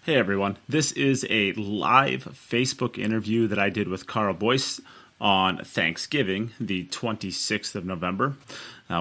Hey everyone, this is a live Facebook interview that I did with Karl Boyes on Thanksgiving, the 26th of November.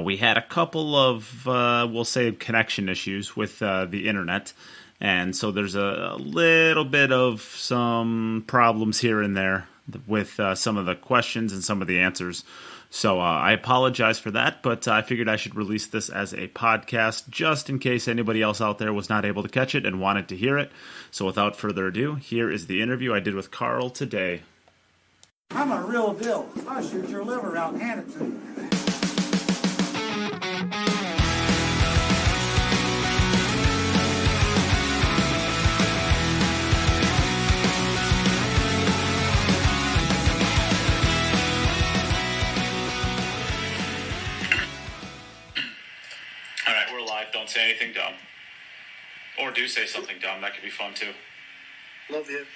We had a couple of, we'll say, connection issues with the internet, and so there's a little bit of some problems here and there with some of the questions and some of the answers. So I apologize for that, but I figured I should release this as a podcast just in case anybody else out there was not able to catch it and wanted to hear it. So without further ado, here is the interview I did with Karl today. I'm a real deal. I'll shoot your liver out and hand it to you. Don't say anything dumb. Or do say something dumb. That could be fun, too. Love you.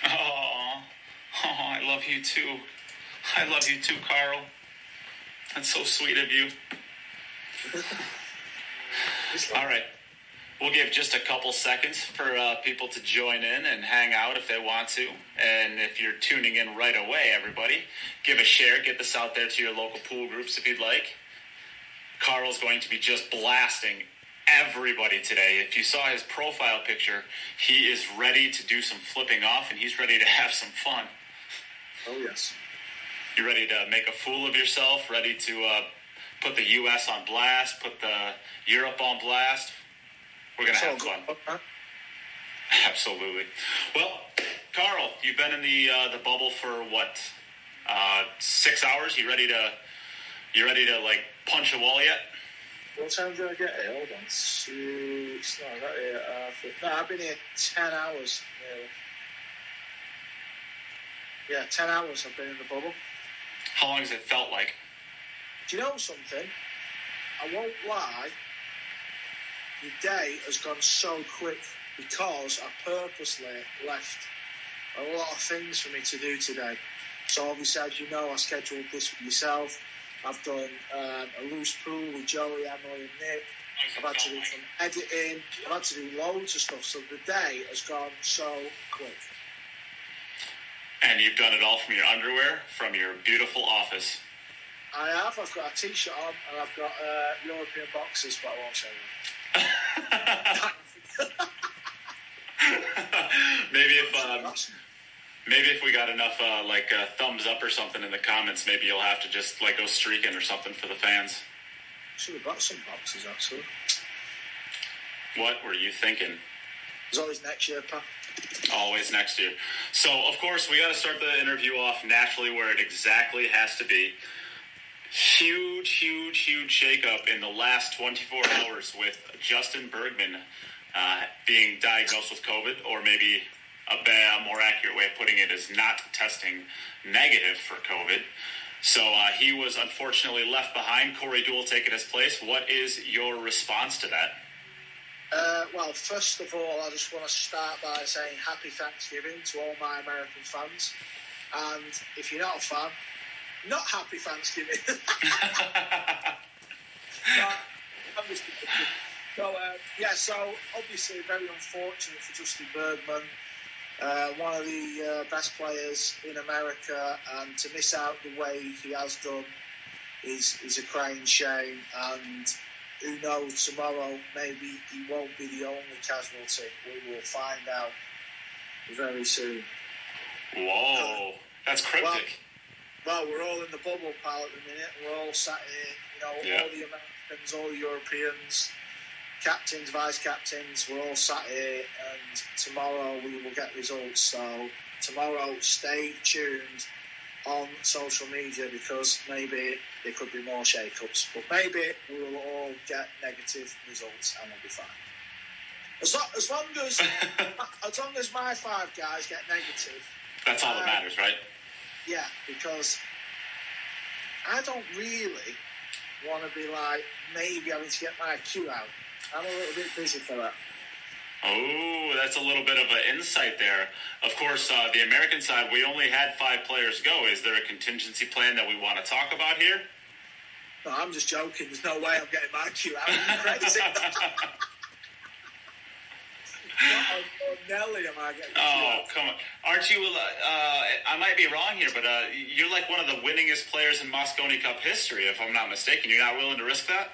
Oh, I love you, too. I love you, too, Karl. That's so sweet of you. All right. We'll give just a couple seconds for people to join in and hang out if they want to. And if you're tuning in right away, everybody, give a share. Get this out there to your local pool groups if you'd like. Karl's going to be just blasting everybody today. If you saw his profile picture, he is ready to do some flipping off, and he's ready to have some fun. Oh, yes. You ready to make a fool of yourself? Ready to put the U.S. on blast? Put the Europe on blast? We're going to have fun. Huh? Absolutely. Well, Karl, you've been in the bubble for, 6 hours? You ready to punch a wall yet? What time did I get here? Hold on. I got here. I've been here 10 hours. Yeah, 10 hours I've been in the bubble. How long has it felt like? Do you know something? I won't lie. The day has gone so quick because I purposely left a lot of things for me to do today. So obviously, as you know, I scheduled this with yourself. I've done a loose pool with Joey, Emily and Nick. I've had to do some editing. I've had to do loads of stuff. So the day has gone so quick. And you've done it all from your underwear, from your beautiful office. I have. I've got a T-shirt on and I've got European boxers, but I won't show you. Maybe if we got enough thumbs up or something in the comments, maybe you'll have to just go streaking or something for the fans. Should have got some boxes actually. What were you thinking? There's always next year, pal. Always next year. So, of course, we got to start the interview off naturally where it exactly has to be. Huge shakeup in the last 24 hours with Justin Bergman being diagnosed with COVID, or maybe a more accurate way of putting it is not testing negative for COVID. So he was unfortunately left behind. Corey Deuel taking his place. What is your response to that? Well, first of all, I just want to start by saying happy Thanksgiving to all my American fans. And if you're not a fan, not happy Thanksgiving. So obviously very unfortunate for Justin Bergman. One of the best players in America, and to miss out the way he has done is a crying shame. And who knows, tomorrow maybe he won't be the only casualty. We will find out very soon. Whoa, that's cryptic. Well, we're all in the bubble, pal, at the minute. We're all sat here, all the Americans, all the Europeans, captains, vice-captains, we're all sat here, and tomorrow we will get results. So tomorrow, stay tuned on social media because maybe there could be more shake-ups. But maybe we will all get negative results and we'll be fine. As long as my 5 guys get negative. That's all that matters, right? Yeah, because I don't really want to be maybe having to get my cue out. I'm a little bit busy for that. Oh, that's a little bit of an insight there. Of course, the American side, we only had 5 players go. Is there a contingency plan that we want to talk about here? No, I'm just joking. There's no way I'm getting my cue out. Are you crazy? Nelly am I getting? Oh, come on. Aren't you, I might be wrong here, but you're like one of the winningest players in Mosconi Cup history, if I'm not mistaken. You're not willing to risk that?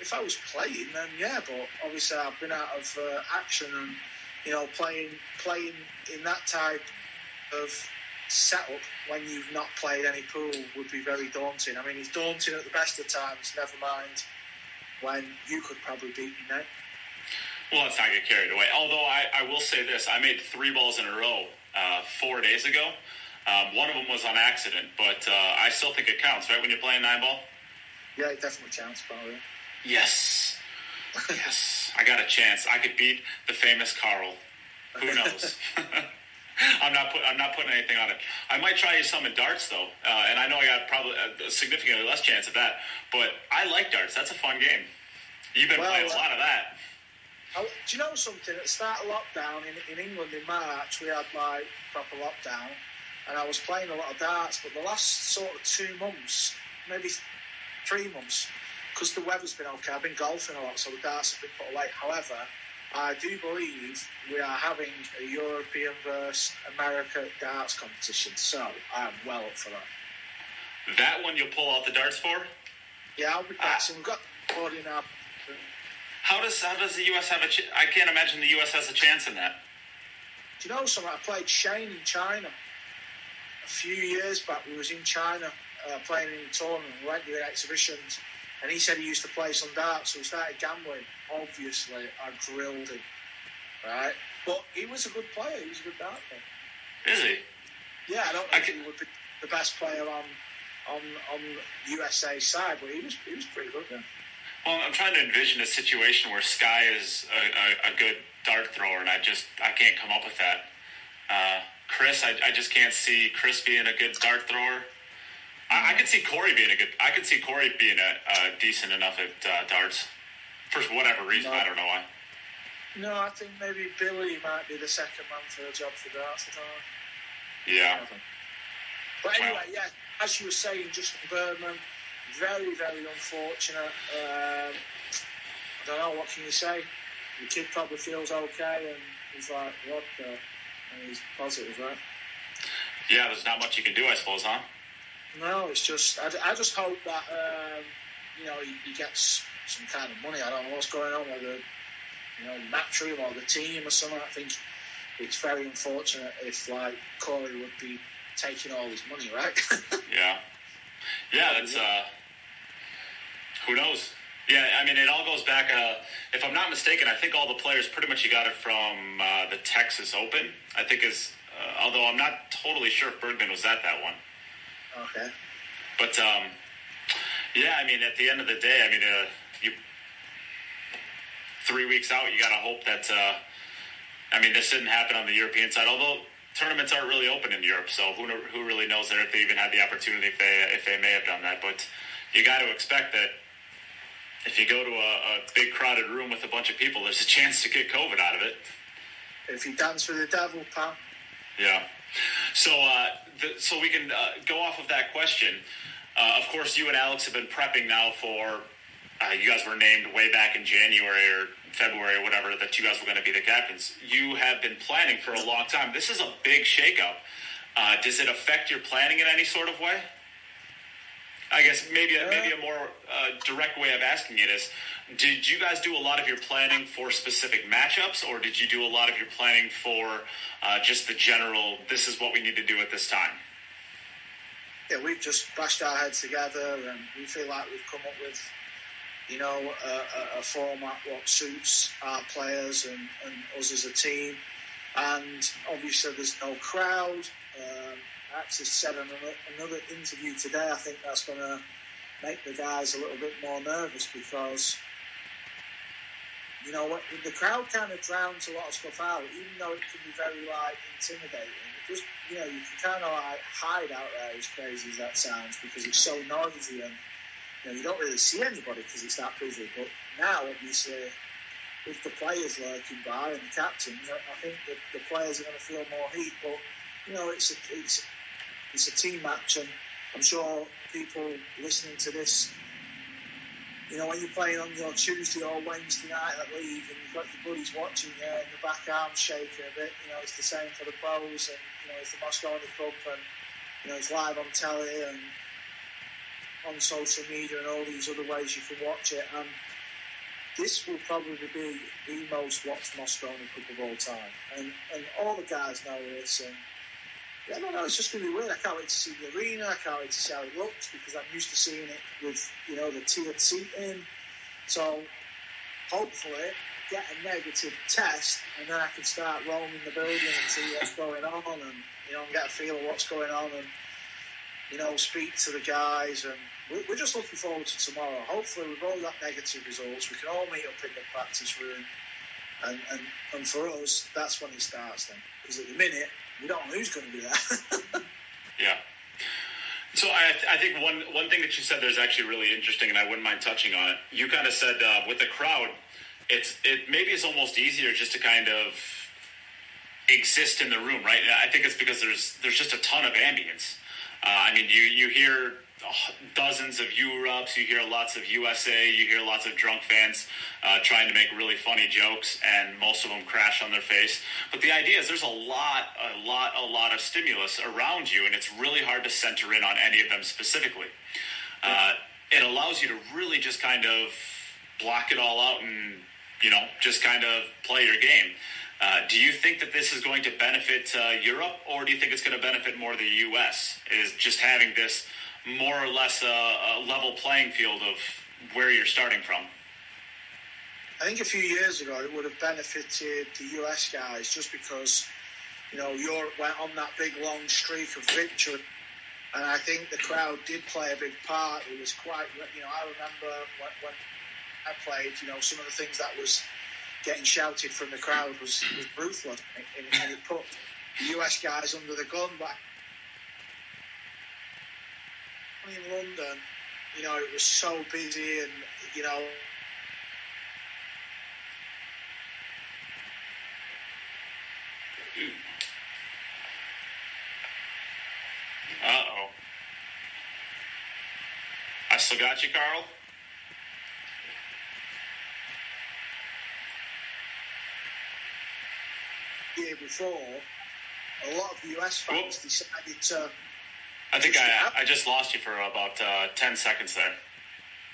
If I was playing, then yeah, but obviously I've been out of action, and playing in that type of setup when you've not played any pool would be very daunting. I mean, it's daunting at the best of times, never mind when you could probably beat me now. Well, let's not get carried away. Although I will say this, I made 3 balls in a row 4 days ago. One of them was on accident, but I still think it counts, right, when you're playing 9-ball? Yeah, it definitely counts, probably. Yes. Yes. I got a chance. I could beat the famous Karl. Who knows? I'm not putting anything on it. I might try you some in darts, though. And I know I got probably a significantly less chance of that. But I like darts. That's a fun game. You've been playing a lot of that. Do you know something? At the start of lockdown in England in March, we had like proper lockdown, and I was playing a lot of darts. But the last sort of 2 months, maybe 3 months, because the weather's been okay, I've been golfing a lot, so the darts have been put away. However, I do believe we are having a European versus America darts competition, so I'm well up for that. That one you'll pull out the darts for? Yeah, I'll be practicing. We've got 40 now. How does the US have I can't imagine the US has a chance in that. Do you know something? I played Shane in China a few years back. We was in China playing in a tournament. We went to the exhibitions, and he said he used to play some darts, so we started gambling. Obviously, I drilled him, right? But he was a good player. He was a good dart player. Is he? Yeah, I don't think he would be the best player on USA side, but he was pretty good then. Well, I'm trying to envision a situation where Sky is a good dart thrower, and I can't come up with that. Chris, I just can't see Chris being a good dart thrower. I could see Corey being a decent enough at darts for whatever reason. I don't know why. No, I think maybe Billy might be the second man for the job for darts. Yeah. But anyway, yeah, as you were saying, Justin Birdman, very, very unfortunate. I don't know, what can you say? The kid probably feels okay, and he's like, what the? And he's positive, right? Yeah, there's not much you can do, I suppose, huh? No, it's just, I just hope that, he gets some kind of money. I don't know what's going on with the, Matchroom or the team or something. I think it's very unfortunate if, like, Corey would be taking all his money, right? Yeah. Yeah, that's, who knows? Yeah, I mean, it all goes back, if I'm not mistaken, I think all the players, pretty much you got it from the Texas Open, I think although I'm not totally sure if Bergman was at that one. Okay. But, yeah, I mean, at the end of the day, I mean, you 3 weeks out, you got to hope that, this didn't happen on the European side, although tournaments aren't really open in Europe, so who really knows there if they even had the opportunity if they may have done that. But you got to expect that if you go to a big crowded room with a bunch of people, there's a chance to get COVID out of it. If you dance with the devil, pal. Yeah. So so we can go off of that question. Of course, you and Alex have been prepping now for, you guys were named way back in January or February or whatever, that you guys were going to be the captains. You have been planning for a long time. This is a big shakeup. Does it affect your planning in any sort of way? I guess maybe a more direct way of asking it is, did you guys do a lot of your planning for specific matchups, or did you do a lot of your planning for just the general, this is what we need to do at this time? Yeah, we've just bashed our heads together, and we feel like we've come up with, a format what suits our players and us as a team. And obviously there's no crowd. I actually said in another interview today, I think that's going to make the guys a little bit more nervous because, the crowd kind of drowns a lot of stuff out, even though it can be very, intimidating. Just, you can kind of, hide out there, as crazy as that sounds, because it's so noisy and, you don't really see anybody because it's that busy. But now, obviously, with the players lurking by and the captains, I think that the players are going to feel more heat. But, it's a team match, and I'm sure people listening to this when you're playing on your Tuesday or Wednesday night at league and you've got your buddies watching you and the back arm shaking a bit, it's the same for the pros, and it's the Mosconi Cup, and it's live on telly and on social media and all these other ways you can watch it. And this will probably be the most watched Mosconi Cup of all time, and all the guys know this. And I don't know, it's just going to be weird. I can't wait to see the arena. I can't wait to see how it looks, because I'm used to seeing it with, the tiered seating. So hopefully get a negative test, and then I can start roaming the building and see what's going on, and, get a feel of what's going on, and, speak to the guys. And we're just looking forward to tomorrow. Hopefully we've all got negative results. We can all meet up in the practice room. And for us, that's when it starts then. Because at the minute, we don't know who's going to be there. Yeah. So I think one thing that you said there is actually really interesting, and I wouldn't mind touching on it. You kind of said with the crowd, it maybe is almost easier just to kind of exist in the room, right? I think it's because there's just a ton of ambience. You hear dozens of Europes, you hear lots of USA, you hear lots of drunk fans trying to make really funny jokes, and most of them crash on their face. But the idea is there's a lot of stimulus around you, and it's really hard to center in on any of them specifically. It allows you to really just kind of block it all out and, just kind of play your game. Do you think that this is going to benefit Europe, or do you think it's going to benefit more the U.S., is just having this more or less a level playing field of where you're starting from? I think a few years ago it would have benefited the US guys, just because, Europe went on that big long streak of victory, and I think the crowd did play a big part. It was quite, I remember when I played, some of the things that was getting shouted from the crowd was ruthless, and it put the US guys under the gun. But in London, it was so busy, and Uh-oh. I still got you, Karl? year before, a lot of US fans decided to. I think I just lost you for about 10 seconds there.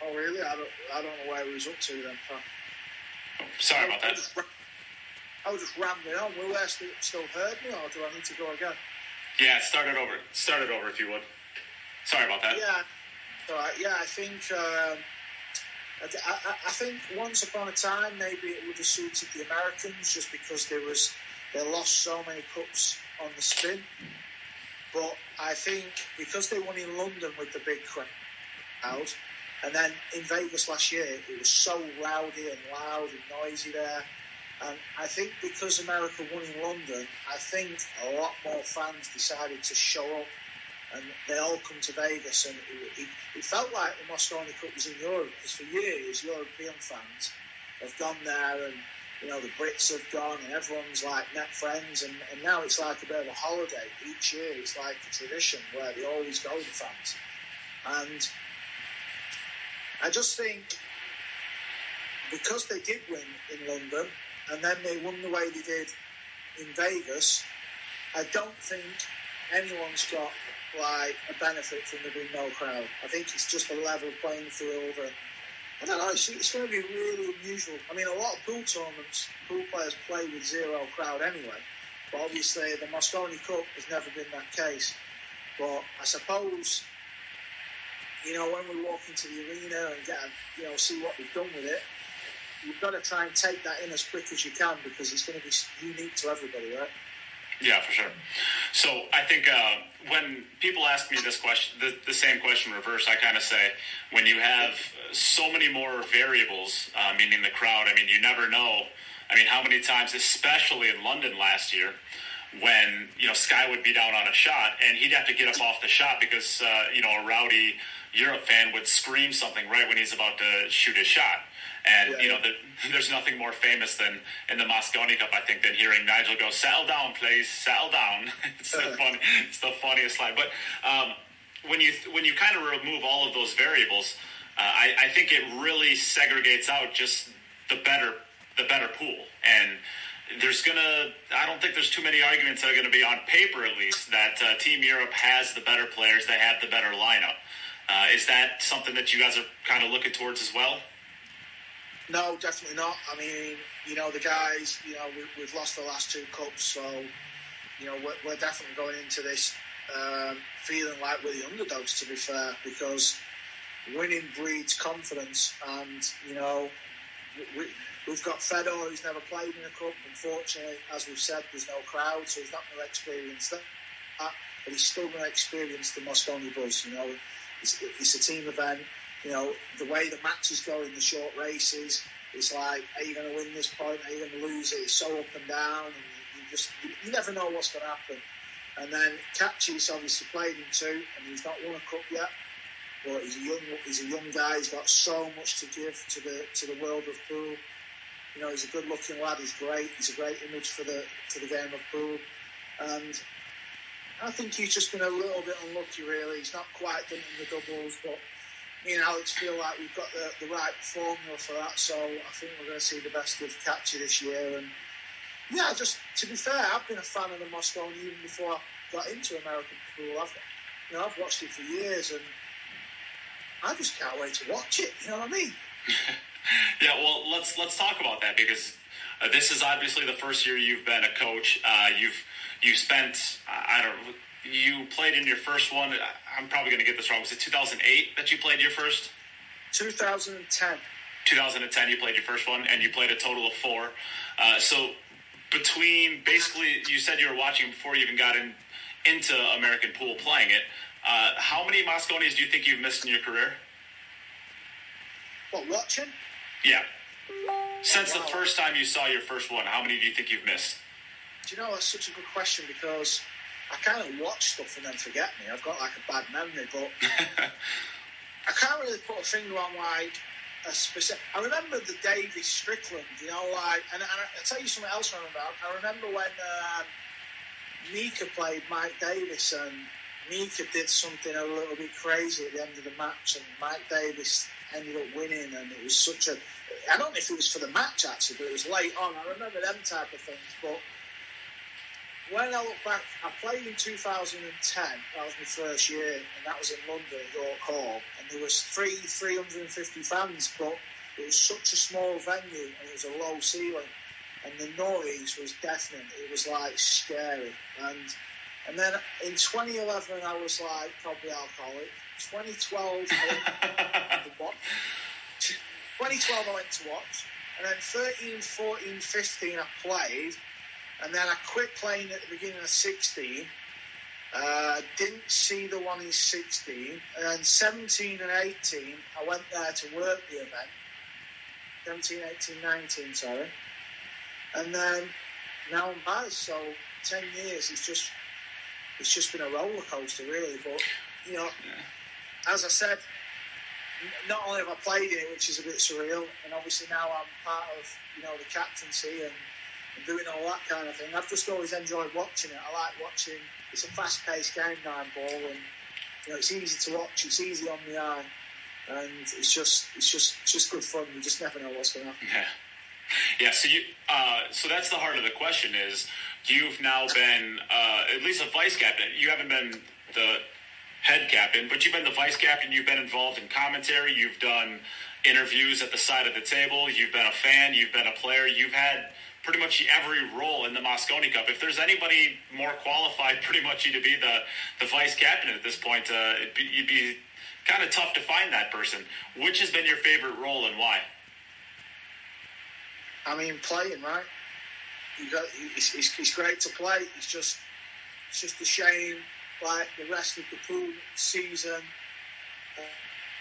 Oh, really? I don't know where he was up to then. Sorry about that. I was just rambling on. Will they still heard me, or do I need to go again? Yeah, start it over. Start it over if you would. Sorry about that. Yeah. All right. Yeah, I think. I think once upon a time maybe it would have suited the Americans, just because they lost so many cups on the spin. But I think because they won in London with the big crowd, and then in Vegas last year, it was so rowdy and loud and noisy there. And I think because America won in London, I think a lot more fans decided to show up, and they all come to Vegas. And it felt like the Mosconi Cup was in Europe, because for years European fans have gone there, and the Brits have gone, and everyone's like net friends, and now it's like a bit of a holiday. Each year it's like a tradition where they always go, the fans. And I just think because they did win in London, and then they won the way they did in Vegas, I don't think anyone's got like a benefit from there being no crowd. I think it's just a level playing field, and I don't know, it's going to be really unusual. I mean, a lot of pool tournaments, pool players play with zero crowd anyway. But obviously, the Mosconi Cup has never been that case. But I suppose, when we walk into the arena and get, see what we've done with it, you've got to try and take that in as quick as you can, because it's going to be unique to everybody, right? Yeah, for sure. So I think when people ask me this question, the same question reverse, I kind of say, when you have so many more variables, meaning the crowd, you never know. How many times, especially in London last year, when, Sky would be down on a shot and he'd have to get up off the shot because, a rowdy Europe fan would scream something right when he's about to shoot his shot. And, there's nothing more famous than in the Mosconi Cup, I think, than hearing Nigel go, "Settle down, please, settle down." It's the funniest line. But when you kind of remove all of those variables, I think it really segregates out just the better pool. And I don't think there's too many arguments that are going to be on paper, at least, that Team Europe has the better players, they have the better lineup. Is that something that you guys are kind of looking towards as well? No, definitely not. I mean, the guys, we've lost the last 2 cups, so, we're definitely going into this feeling like we're the underdogs, to be fair, because winning breeds confidence, and, we've got Fedor, who's never played in a cup. Unfortunately, as we've said, there's no crowd, so he's not going to experience that, but he's still going to experience the Mosconi buzz. It's a team event. The way the matches go in the short races, it's like, are you going to win this point? Are you going to lose it? It's so up and down, and you never know what's going to happen. And then Katchi's obviously played in 2, and he's not won a cup yet. But he's a young guy. He's got so much to give to the world of pool. He's a good-looking lad. He's great. He's a great image for the game of pool. And I think he's just been a little bit unlucky, really. He's not quite done it in the doubles, but me and Alex feel like we've got the right formula for that. So I think we're going to see the best of Katchi this year. And yeah, just to be fair, I've been a fan of the Mosconi even before I got into American pool. I've watched it for years, and I just can't wait to watch it. You know what I mean? Yeah, well, let's talk about that, because this is obviously the first year you've been a coach. You've spent you played in your first one. I'm probably going to get this wrong. Was it 2008 that you played your first? 2010. 2010, you played your first one, and you played a total of 4. So between, basically, you said you were watching before you even got into American pool playing it. How many Mosconis do you think you've missed in your career? What, watching? Yeah. Since the first time you saw your first one, how many do you think you've missed? Do you know, that's such a good question, because I kind of watch stuff and then forget me. I've got like a bad memory, but I can't really put a finger on like a specific. I remember the Davis Strickland, and I'll tell you something else I remember. I remember when Mika played Mike Davis, and Mika did something a little bit crazy at the end of the match, and Mike Davis ended up winning, and it was such a... I don't know if it was for the match, actually, but it was late on. I remember them type of things, but when I look back, I played in 2010. That was my first year, and that was in London at York Hall, and there was 350 fans, but it was such a small venue, and it was a low ceiling, and the noise was deafening. It was like scary, and then in 2011, I was like probably alcoholic. 2012, I went to watch, and then 13, 14, 15, I played. And then I quit playing at the beginning of 16. Didn't see the one in 16. And then 17 and 18, I went there to work the event. 17, 18, 19, sorry. And then now I'm back. So 10 years, it's just been a roller coaster, really. But, as I said, not only have I played in it, which is a bit surreal, and obviously now I'm part of, the captaincy and doing all that kind of thing. I've just always enjoyed watching it. I like watching. It's a fast-paced game, 9-ball, and it's easy to watch. It's easy on the eye, and it's just good fun. You just never know what's going to happen. Yeah. So that's the heart of the question. Is you've now been at least a vice captain. You haven't been the head captain, but you've been the vice captain. You've been involved in commentary. You've done interviews at the side of the table. You've been a fan. You've been a player. You've had pretty much every role in the Mosconi Cup. If there's anybody more qualified, pretty much to be the vice captain at this point, you'd be kind of tough to find that person. Which has been your favorite role and why? I mean, playing, right? It's great to play. It's just a shame, like the rest of the pool season.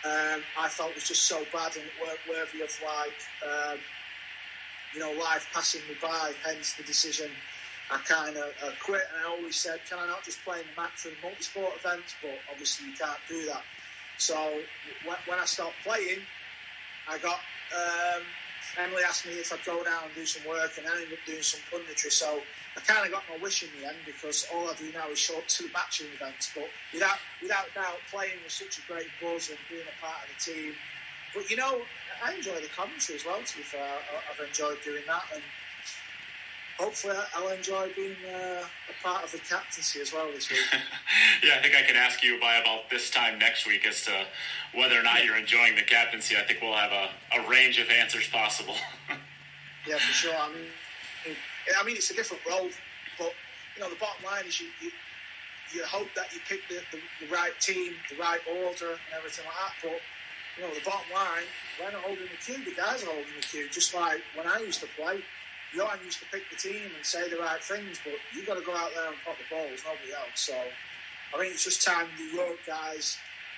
I felt it was just so bad, and it weren't worthy of life passing me by, hence the decision. I kind of quit, and I always said, can I not just play in the match for the multi-sport events? But obviously you can't do that. So when I stopped playing, I got Emily asked me if I'd go down and do some work, and I ended up doing some punditry. So I kind of got my wish in the end, because all I do now is show up to the matching events. But without doubt, playing was such a great buzz, and being a part of the team But I enjoy the commentary as well. To be fair, I've enjoyed doing that, and hopefully I'll enjoy being a part of the captaincy as well this week. Yeah, I think I can ask you by about this time next week as to whether or not you're enjoying the captaincy. I think we'll have a range of answers possible. Yeah, for sure. I mean, it's a different role, but the bottom line is you hope that you pick the right team, the right order, and everything like that. But the bottom line, we're not holding the cue. The guys are holding the cue. Just like when I used to play, Johan used to pick the team and say the right things, but you got to go out there and pop the balls, nobody else. So I think it's just time the Europe guys.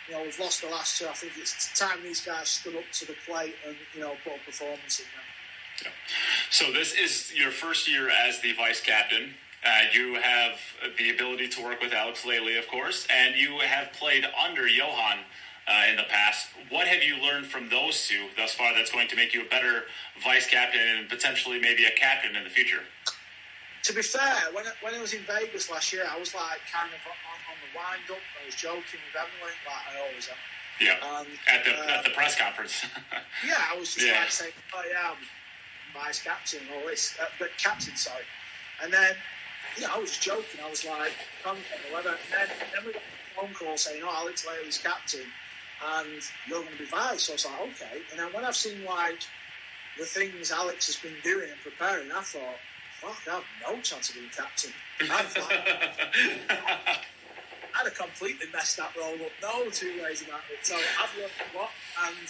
We've lost the last two. I think it's time these guys stood up to the plate and put a performance in there. Yeah. So this is your first year as the vice captain. You have the ability to work with Alex Lely, of course, and you have played under Johan in the past. What have you learned from those two thus far that's going to make you a better vice captain and potentially maybe a captain in the future? To be fair, when I was in Vegas last year, I was like kind of on the wind up. I was joking with Emily, like I always am. Yeah. And, at the press conference. Yeah, I was just like saying, "Oh yeah, I'm vice captain," or this, but captain, sorry. And then, I was joking. I was like, "Come or whatever." And then we got a phone call saying, "Oh, Alex Lely's captain, and you're going to be vice." So I was like, "Okay." And then when I've seen like the things Alex has been doing and preparing, I thought, fuck, I have no chance of being captain. I'd have completely messed that role up. No two ways about it. So I've learned a lot, and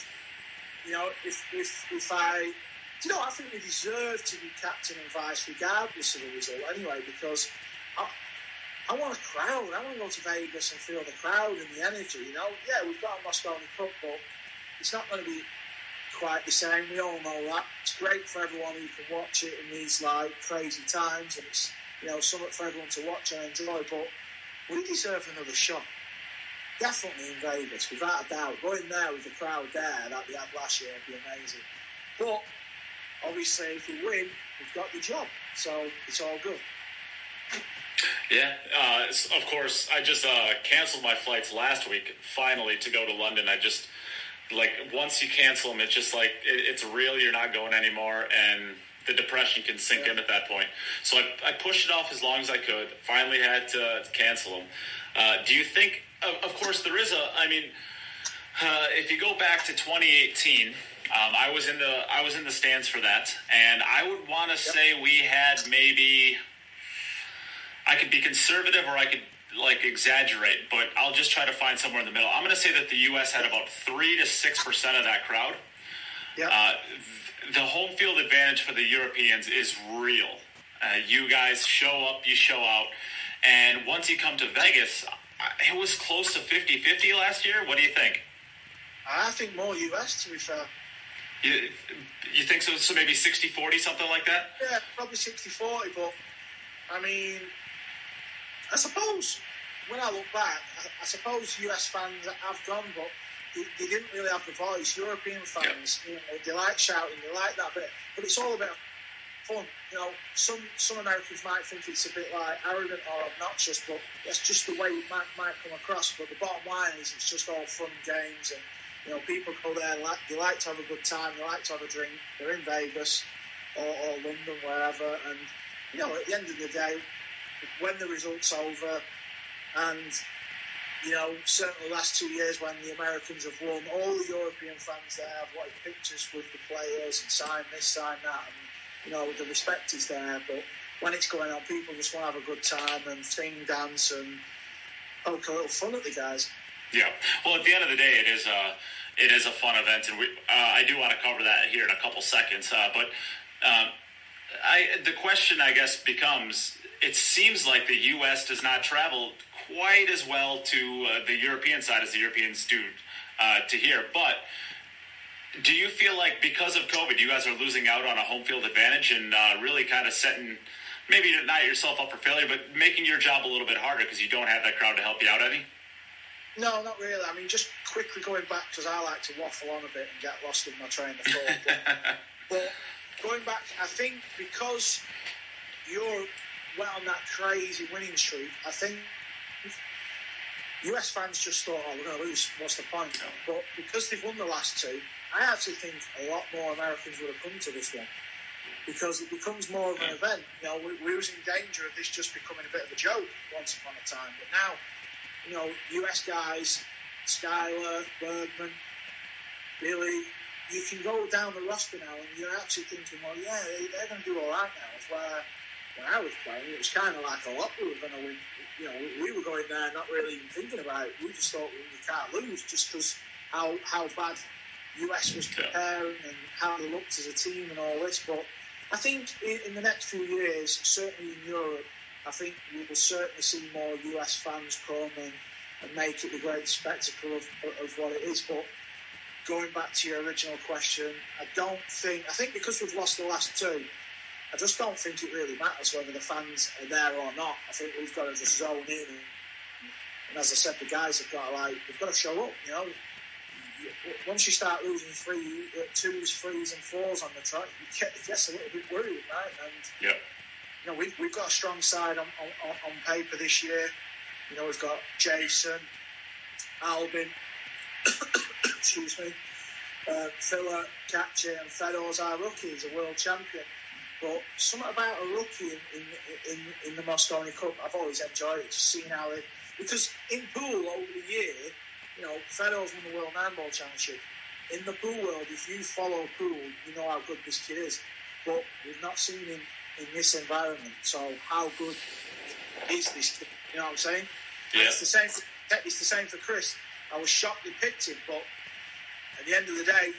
if I, I think we deserve to be captain and vice regardless of the result anyway, because I want a crowd. I want to go to Vegas and feel the crowd and the energy. Yeah, we've got a Mosconi Cup, but it's not going to be quite the same. We all know that. It's great for everyone who can watch it in these like crazy times, and it's something for everyone to watch and enjoy. But we deserve another shot. Definitely in Vegas, without a doubt. Going there with the crowd there that we had last year would be amazing. But obviously, if we win, we've got the job, so it's all good. Yeah, of course. I just canceled my flights last week, finally, to go to London. I just, once you cancel them, it's just it's real, you're not going anymore, and the depression can sink in at that point. So I pushed it off as long as I could, finally had to cancel them. Do you think, of course, there is if you go back to 2018, I was in the stands for that, and I would want to say we had maybe, I could be conservative or I could exaggerate, but I'll just try to find somewhere in the middle. I'm going to say that the U.S. had about 3 to 6% of that crowd. Yep. The home field advantage for the Europeans is real. You guys show up, you show out, and once you come to Vegas, it was close to 50-50 last year. What do you think? I think more U.S., to be fair. You think so? So maybe 60-40, something like that? Yeah, probably 60-40, but I mean, I suppose when I look back, I suppose US fans have gone, but they didn't really have the voice. European fans, they like shouting, they like that bit, but it's all about fun. Some Americans might think it's a bit like arrogant or obnoxious, but that's just the way it might come across. But the bottom line is, it's just all fun games, and people go there, they like to have a good time, they like to have a drink. They're in Vegas or London, wherever, and at the end of the day, when the result's over, and certainly the last 2 years when the Americans have won, all the European fans there have wanted pictures with the players and sign this, sign that, and the respect is there. But when it's going on, people just want to have a good time and sing, dance, and poke a little fun at the guys. Yeah. Well, at the end of the day, it is a fun event, and I do want to cover that here in a couple seconds. But the question, I guess, becomes: it seems like the U.S. does not travel quite as well to the European side as the Europeans do to here. But do you feel like because of COVID, you guys are losing out on a home field advantage and really kind of setting, maybe not yourself up for failure, but making your job a little bit harder because you don't have that crowd to help you out any? No, not really. I mean, just quickly going back, because I like to waffle on a bit and get lost in my train of thought. But going back, I think because Europe went on that crazy winning streak, I think US fans just thought, we're going to lose, what's the point? But because they've won the last two, I actually think a lot more Americans would have come to this one because it becomes more of an event. You know, we was in danger of this just becoming a bit of a joke once upon a time, but now, you know, US guys, Skyler, Bergman, Billy, you can go down the roster now and you're actually thinking, well, yeah, they're going to do all right now. It's where when I was playing, it was kind of like a lot we were going to win. You know, we were going there not really even thinking about it. We just thought we can't lose just because how bad US was preparing and how they looked as a team and all this. But I think in the next few years, certainly in Europe, I think we will certainly see more US fans come and make it the great spectacle of what it is. But going back to your original question, I think because we've lost the last two, I just don't think it really matters whether the fans are there or not. I think we've got to just zone in. And as I said, the guys have got they've got to show up, you know. Once you start losing 2s, 3s and 4s on the track, it gets a little bit worried, right? And, you know, we've got a strong side on paper this year. You know, we've got Jason, Albin, excuse me, Filler, Katya and Fedor's our rookie. He's a world champion. But something about a rookie in the Mosconi Cup, I've always enjoyed it, just seeing how because in pool over the year, you know, Fedor's won the World 9-Ball Championship. In the pool world, if you follow pool, you know how good this kid is. But we've not seen him in this environment. So how good is this kid? You know what I'm saying? Yeah. It's the same for Chris. I was shocked they picked him, but at the end of the day,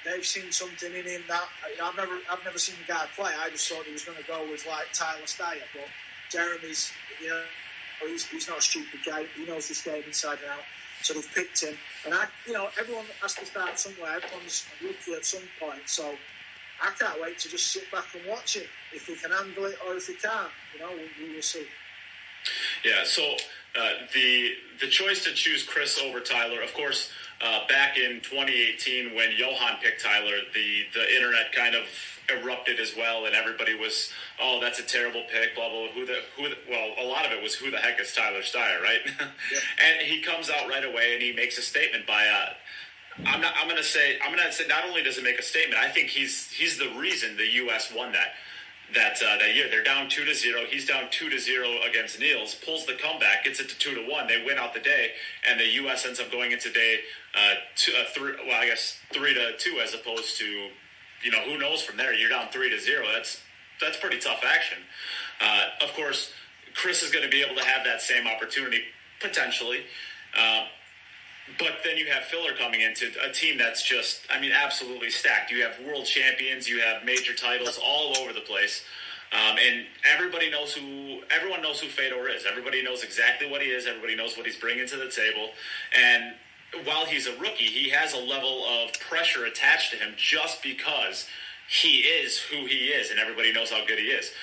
they've seen something in him that I've never seen the guy play. I just thought he was going to go with like Tyler Steyer, but Jeremy's, you know, he's not a stupid guy. He knows this game inside and out. So they've picked him, and everyone has to start somewhere. Everyone's rookie at some point. So I can't wait to just sit back and watch it. If he can handle it, or if he can't, you know, we will see. Yeah. So the choice to choose Chris over Tyler, of course. Back in 2018, when Johan picked Tyler, the internet kind of erupted as well, and everybody was, "Oh, that's a terrible pick." Blah blah. Well, a lot of it was, "Who the heck is Tyler Steyer?" Right? Yeah. And he comes out right away and he makes a statement by. I'm gonna say. Not only does it make a statement, I think he's the reason the U.S. won that year. They're down 2-0. He's down 2-0 against Niels. Pulls the comeback, gets it to 2-1. They win out the day, and the U.S. ends up going into day 3-2, as opposed to, you know, who knows from there. You're down 3-0. That's pretty tough action. Of course, Chris is going to be able to have that same opportunity potentially. But then you have Filler coming into a team that's just, absolutely stacked. You have world champions, you have major titles all over the place. And everyone knows who Fedor is. Everybody knows exactly what he is. Everybody knows what he's bringing to the table. And while he's a rookie, he has a level of pressure attached to him just because he is who he is, and everybody knows how good he is.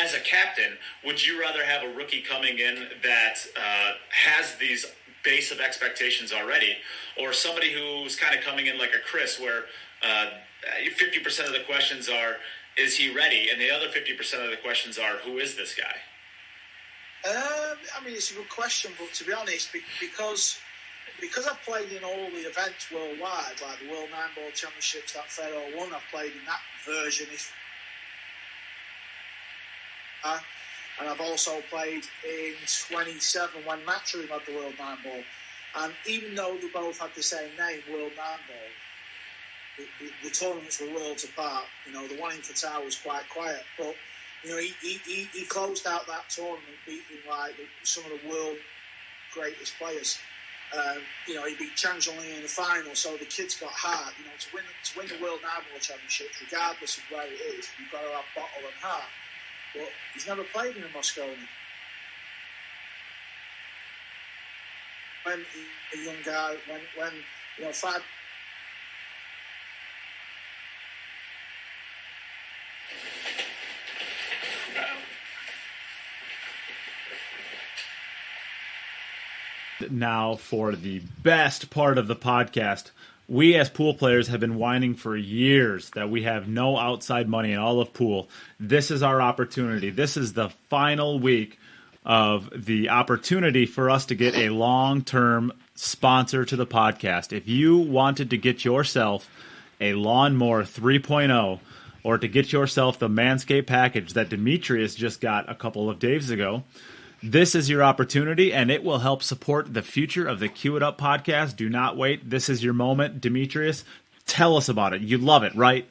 As a captain, would you rather have a rookie coming in that has these base of expectations already, or somebody who's kind of coming in like a Chris, where 50% of the questions are, is he ready? And the other 50% of the questions are, who is this guy? It's a good question, but to be honest, because I've played in all the events worldwide, like the World 9-Ball Championships that Fedor won, I've played in that version. And I've also played in 27 when Matchroom had the World 9-Ball. And even though they both had the same name, World 9-Ball, the tournaments were worlds apart. You know, the one in Qatar was quite quiet. But, you know, he closed out that tournament beating, like, some of the world's greatest players. You know, he beat Chang Zhongli in the final, so the kid's got heart. You know, to win the World 9-Ball Championships, regardless of where it is, you've got to have bottle and heart. But he's never played in a Mosconi. When a young guy, when you know, 5. Now for the best part of the podcast. We as pool players have been whining for years that we have no outside money in all of pool. This is our opportunity. This is the final week of the opportunity for us to get a long-term sponsor to the podcast. If you wanted to get yourself a Lawnmower 3.0 or to get yourself the Manscaped package that Demetrius just got a couple of days ago, this is your opportunity, and it will help support the future of the Cue It Up podcast. Do not wait. This is your moment. Demetrius, tell us about it. You love it, right?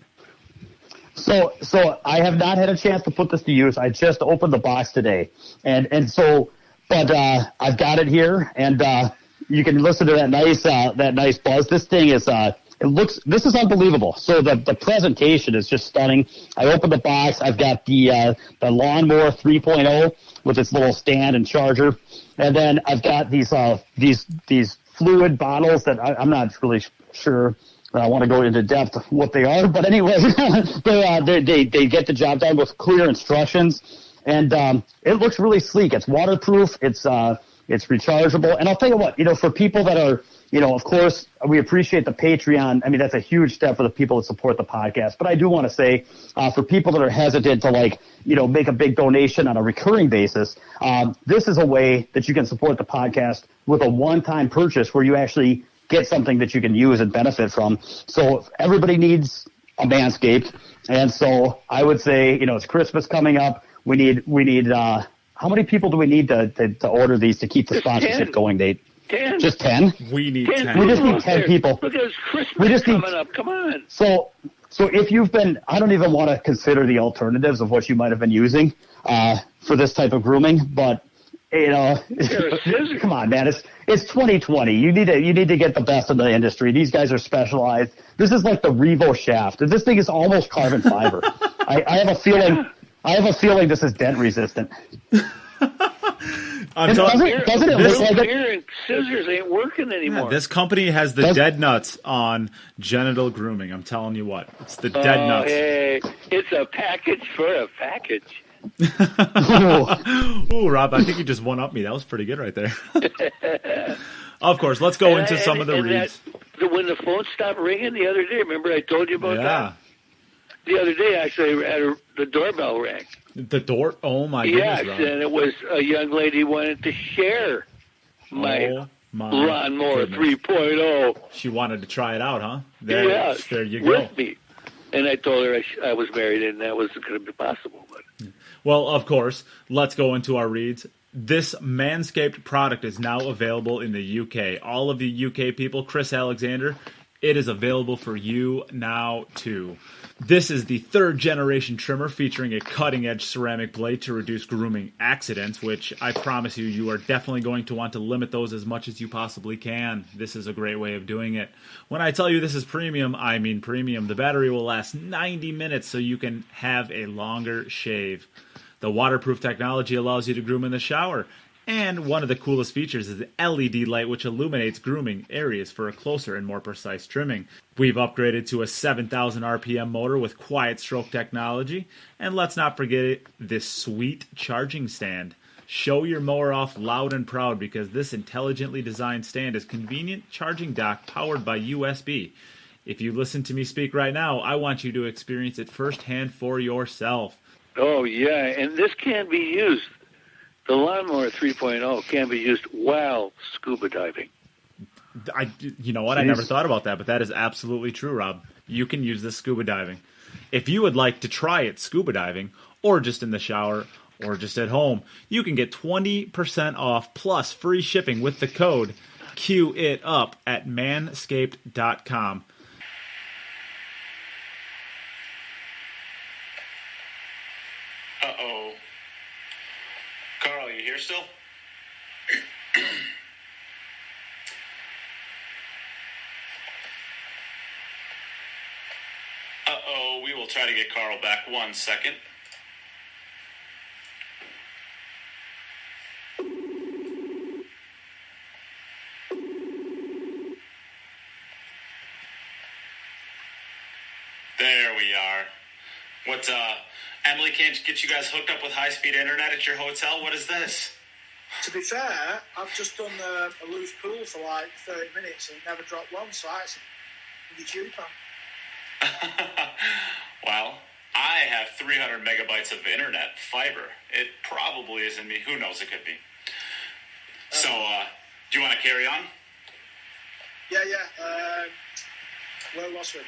So I have not had a chance to put this to use. I just opened the box today, but I've got it here, and you can listen to that nice buzz. This thing is this is unbelievable. So the presentation is just stunning. I opened the box. I've got the Lawnmower 3.0 with its little stand and charger, and then I've got these fluid bottles that I'm not really sure. I want to go into depth what they are, but anyway, they get the job done with clear instructions, and it looks really sleek. It's waterproof. It's rechargeable, and I'll tell you what, for people that are, of course, we appreciate the Patreon. I mean, that's a huge step for the people that support the podcast. But I do want to say, for people that are hesitant to make a big donation on a recurring basis, this is a way that you can support the podcast with a one-time purchase where you actually get something that you can use and benefit from. So everybody needs a Manscaped. And so I would say, it's Christmas coming up. We need, how many people do we need to order these to keep the sponsorship going, Nate? 10. Just 10? We need 10. We just need 10 people. Look, there's Christmas coming up. Come on. So if you've been, I don't even want to consider the alternatives of what you might have been using for this type of grooming, but come on, man, it's 2020. You need to get the best in the industry. These guys are specialized. This is like the Revo shaft. This thing is almost carbon fiber. I have a feeling this is dent resistant. Doesn't it look like it? And scissors ain't working anymore. Yeah, this company has the dead nuts on genital grooming. I'm telling you what, it's the dead nuts. Hey, it's a package for a package. Ooh, Rob, I think you just one-upped me. That was pretty good right there. Of course, let's go into some of the reads. When the phone stopped ringing the other day, remember I told you about that? The other day, actually, the doorbell rang. The door? Oh, my goodness. Yes, Rob. and it was a young lady who wanted to share my Lawnmower 3.0. She wanted to try it out, huh? There you go. With me. And I told her I was married and that wasn't going to be possible. But. Well, of course, let's go into our reads. This Manscaped product is now available in the UK. All of the UK people, Chris Alexander, it is available for you now, too. This is the third generation trimmer featuring a cutting-edge ceramic blade to reduce grooming accidents, which I promise you are definitely going to want to limit those as much as you possibly can. This is a great way of doing it. When I tell you this is premium, I mean premium. The battery will last 90 minutes so you can have a longer shave. The waterproof technology allows you to groom in the shower. And one of the coolest features is the LED light, which illuminates grooming areas for a closer and more precise trimming. We've upgraded to a 7,000 RPM motor with quiet stroke technology. And let's not forget this sweet charging stand. Show your mower off loud and proud because this intelligently designed stand is convenient charging dock powered by USB. If you listen to me speak right now, I want you to experience it firsthand for yourself. Oh, yeah, and this can be used. The Lawnmower 3.0 can be used while scuba diving. You know what? I never thought about that, but that is absolutely true, Rob. You can use this scuba diving. If you would like to try it scuba diving, or just in the shower, or just at home, you can get 20% off plus free shipping with the code QITUP at manscaped.com. Uh-oh. Carl, you here still? Uh-oh, we will try to get Carl back 1 second. There we are. Emily can't get you guys hooked up with high-speed internet at your hotel? What is this? To be fair, I've just done a loose pool for like 30 minutes and it never dropped once, so it's cheaper. Well, I have 300 megabytes of internet fiber. It probably isn't me. Who knows? It could be. So, do you want to carry on? Yeah. Where was we?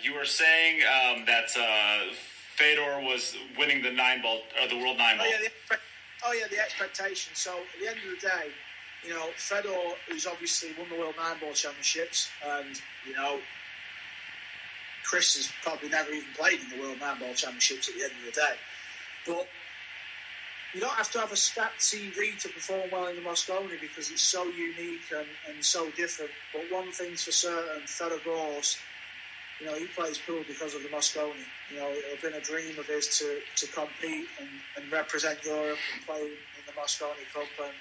You were saying that Fedor was winning the 9-ball or the World 9-ball. The expectation. So at the end of the day, Fedor, who's obviously won the World 9-ball championships, and Chris has probably never even played in the World 9-ball championships at the end of the day. But you don't have to have a stacked CV to perform well in the Mosconi because it's so unique and so different. But one thing's for certain, Fedor Boyes, he plays pool because of the Mosconi. It's been a dream of his to compete and represent Europe and play in the Mosconi Cup. And,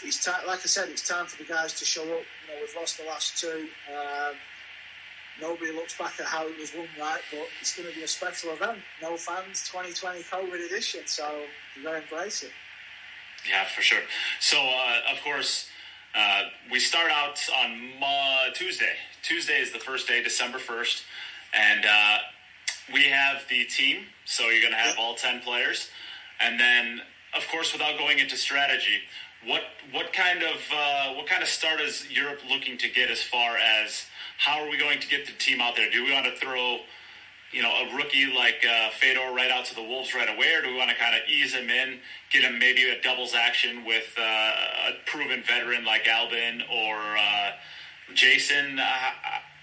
it's time, like I said, it's time for the guys to show up. We've lost the last two. Nobody looks back at how it was won, right? But it's going to be a special event. No fans, 2020 COVID edition. So you've got to embrace it. Yeah, for sure. So, of course, we start out on Tuesday. Tuesday is the first day, December 1st. And we have the team. So you're going to have all 10 players. And then, of course, without going into strategy, what kind of start is Europe looking to get as far as how are we going to get the team out there? Do we want to throw, a rookie like Fedor right out to the Wolves right away, or do we want to kind of ease him in, get him maybe a doubles action with a proven veteran like Albin or Jason?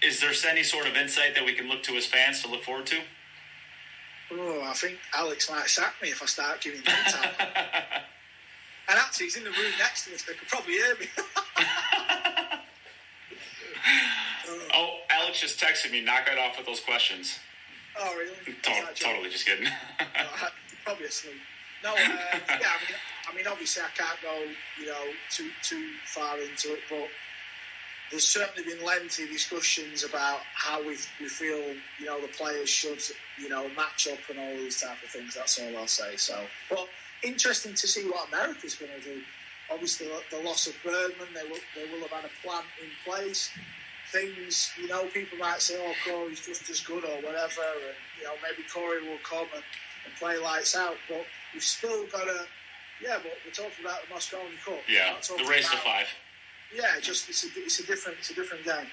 Is there any sort of insight that we can look to as fans to look forward to? Oh, I think Alex might sack me if I start giving him time. And actually, he's in the room next to us. They could probably hear me. Oh, Alex just texted me. Knock it off with those questions. Oh, really? Totally, just kidding. Probably asleep. No, obviously I can't go, too far into it, but there's certainly been lengthy discussions about how we feel, the players should, match up and all these type of things. That's all I'll say. So, but interesting to see what America's going to do. Obviously, the loss of Bergman, they will have had a plan in place. Things, people might say, oh, Corey's just as good or whatever, and, maybe Corey will come and play lights out, but we've still got to, but we're talking about the Mosconi Cup. Yeah, the race to 5. Yeah, it's a different game.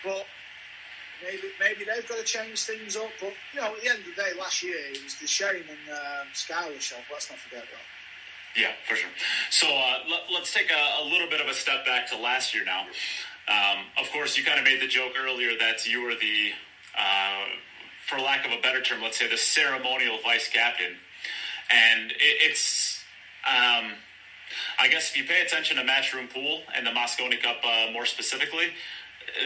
But maybe they've got to change things up, but, at the end of the day, last year, it was the Shane and Skyler show, let's not forget that. Yeah, for sure. So let's take a little bit of a step back to last year now. Of course, you kind of made the joke earlier that you were the, for lack of a better term, let's say the ceremonial vice captain. And it's, I guess if you pay attention to Matchroom Pool and the Mosconi Cup more specifically,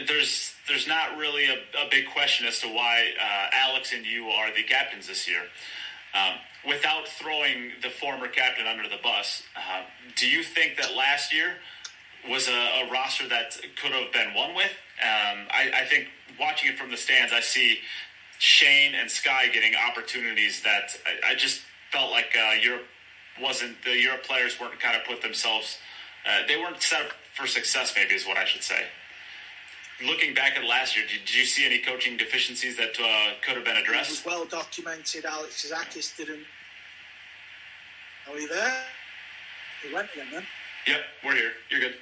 there's not really a big question as to why Alex and you are the captains this year. Without throwing the former captain under the bus, do you think that last year was a roster that could have been won with? I think watching it from the stands, I see Shane and Sky getting opportunities that I just felt like the Europe players weren't kind of put themselves, they weren't set up for success, maybe is what I should say. Looking back at last year, did you see any coaching deficiencies that could have been addressed? It was well documented. Alex Kazakis didn't. Are we there? He went again then. Yep, we're here. You're good.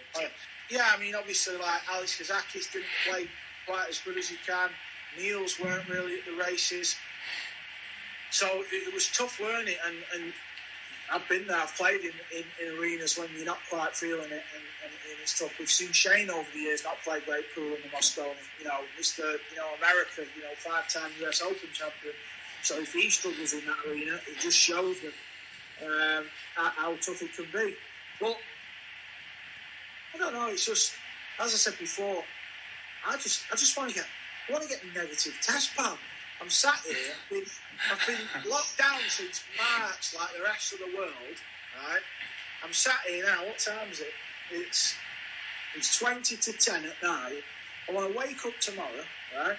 Yeah, obviously, like Alex Kazakis didn't play quite as good as he can. Niels weren't really at the races. So it was tough learning, and I've been there. I've played in arenas when you're not quite feeling it, and it's tough. We've seen Shane over the years not play great pool in the Mosconi. Mr. America, 5-time US Open champion. So if he struggles in that arena, it just shows that how tough it can be. But I don't know. It's just, as I said before, I just want to get a negative test, pal. I'm sat here. I've been locked down since March, like the rest of the world. Right? I'm sat here now. What time is it? It's 20 to 10 at night. I want to wake up tomorrow, right?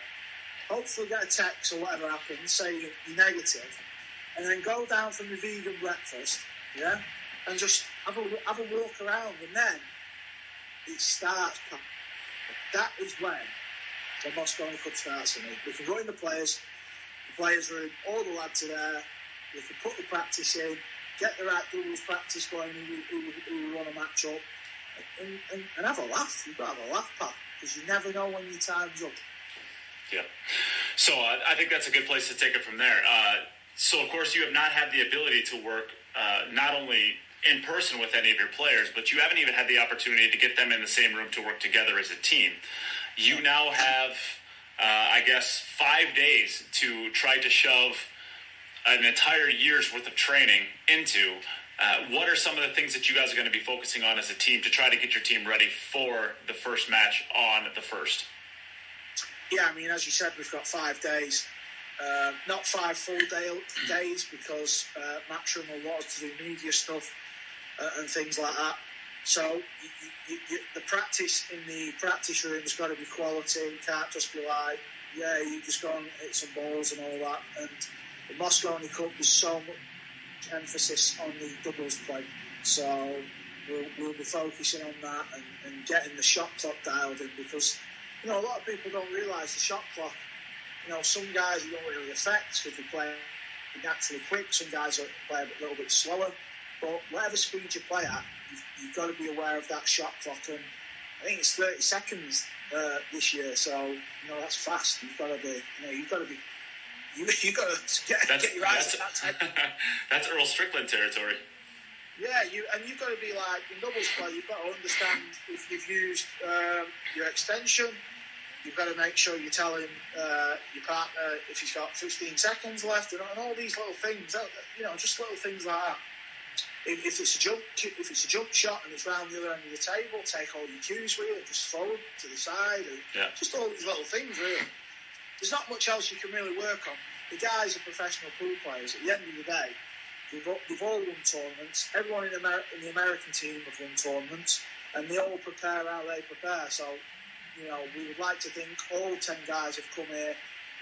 Hopefully get a text or whatever happens, say you're negative, and then go down from the vegan breakfast, yeah, and just have a walk around, and then it starts. That is when the Mosconi Cup starts for me. We can go in the players' room, all the lads are there. We can put the practice in, get the right doubles practice going who we want to match up, and have a laugh. You've got to have a laugh, Pat, because you never know when your time's up. Yeah. So I think that's a good place to take it from there. So, of course, you have not had the ability to work not only in person with any of your players, but you haven't even had the opportunity to get them in the same room to work together as a team. You now have, I guess, 5 days to try to shove an entire year's worth of training into. What are some of the things that you guys are going to be focusing on as a team to try to get your team ready for the first match on the 1st? Yeah, I mean, as you said, we've got 5 days. Not 5 full days because Matchroom will want us to do media stuff and things like that. So the practice in the practice room has got to be quality. You can't just be like, yeah, you just go and hit some balls and all that. And the Mosconi Cup is so much emphasis on the doubles play. So we'll be focusing on that and getting the shot clock dialed in because, a lot of people don't realise the shot clock. Some guys it don't really affect if they play naturally quick. Some guys play a little bit slower. But whatever speed you play at, you've got to be aware of that shot clock. And I think it's 30 seconds this year. So, that's fast. You've got to be, you've got to get your eyes on that type. That's Earl Strickland territory. Yeah, you've got to be like, in doubles play, you've got to understand if you've used your extension. You've got to make sure you're telling your partner if he's got 15 seconds left, and all these little things. Just little things like that. If it's a jump shot and it's round the other end of the table, take all your cues with you and just throw them to the side. And just all these little things, really. There's not much else you can really work on. The guys are professional pool players. At the end of the day, they've all won tournaments. Everyone in the American team have won tournaments, and they all prepare how they prepare. So, we would like to think all 10 guys have come here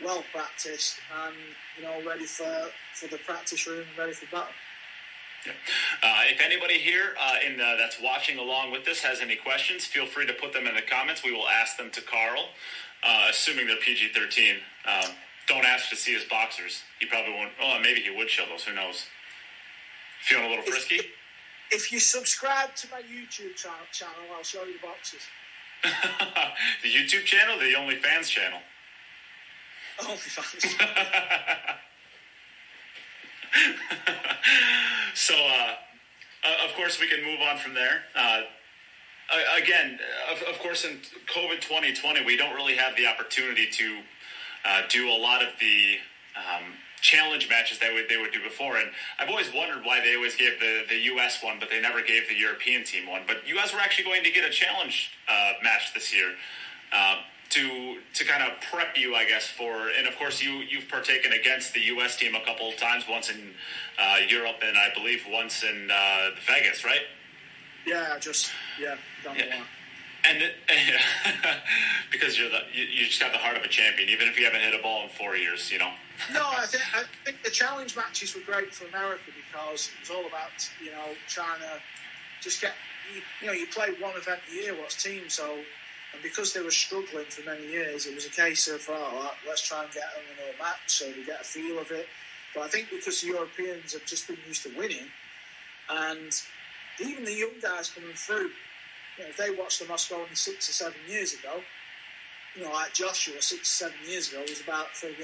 well practiced and, ready for the practice room and ready for battle. Yeah. If anybody here that's watching along with this has any questions, feel free to put them in the comments. We will ask them to Karl, assuming they're PG-13. Don't ask to see his boxers. He probably won't. Oh, maybe he would show those. Who knows? Feeling a little frisky? If you subscribe to my YouTube channel, I'll show you the boxers. The YouTube channel, the OnlyFans channel? OnlyFans. So, of course, we can move on from there. Again, of course, in COVID 2020, we don't really have the opportunity to do a lot of the challenge matches that they would do before. And I've always wondered why they always gave the U.S. one, but they never gave the European team one. But you guys were actually going to get a challenge match this year to kind of prep you, I guess, for. And of course, you've partaken against the U.S. team a couple of times, once in Europe and I believe once in Vegas, right? Yeah, down the line. And because you just have the heart of a champion, even if you haven't hit a ball in 4 years, No, I think the challenge matches were great for America because it was all about trying to just get you play one event a year, what's team, so. And because they were struggling for many years, it was a case of, let's try and get them in a match so they get a feel of it. But I think because the Europeans have just been used to winning, and even the young guys coming through, if they watched the Mosconi 6 or 7 years ago, like Joshua 6 or 7 years ago was about 3